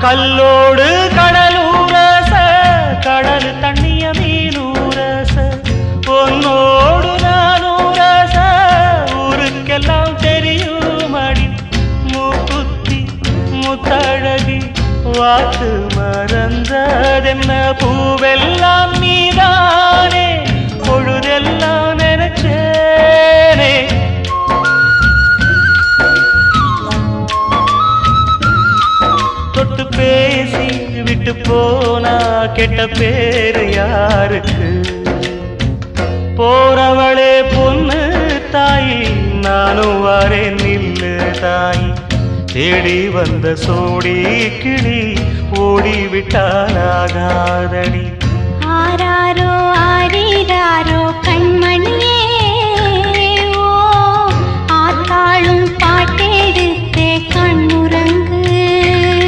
கல்லோடு கடலூரச கடல் தண்ணிய மீனூரச பொன்னோடு நானூரச ஊருக்கெல்லாம் தெரியுமடி மூக்குத்தி முத்தழகி வாக்கு மறந்ததென்ன பூவெல்லாம் நீதானே பொழுதெல்லாம் நினைச்சேனே தொட்டு பேசி விட்டு போனா கெட்ட பேரு யாருக்கு போறவளே பொண்ணு தாயி நானும் வரேன் நில்லு தாயி தேடி வந்த சோடி கிளி ஓடிவிட்டாலாகாதடி ஆராரோ ஆரீராரோ கண்மணியே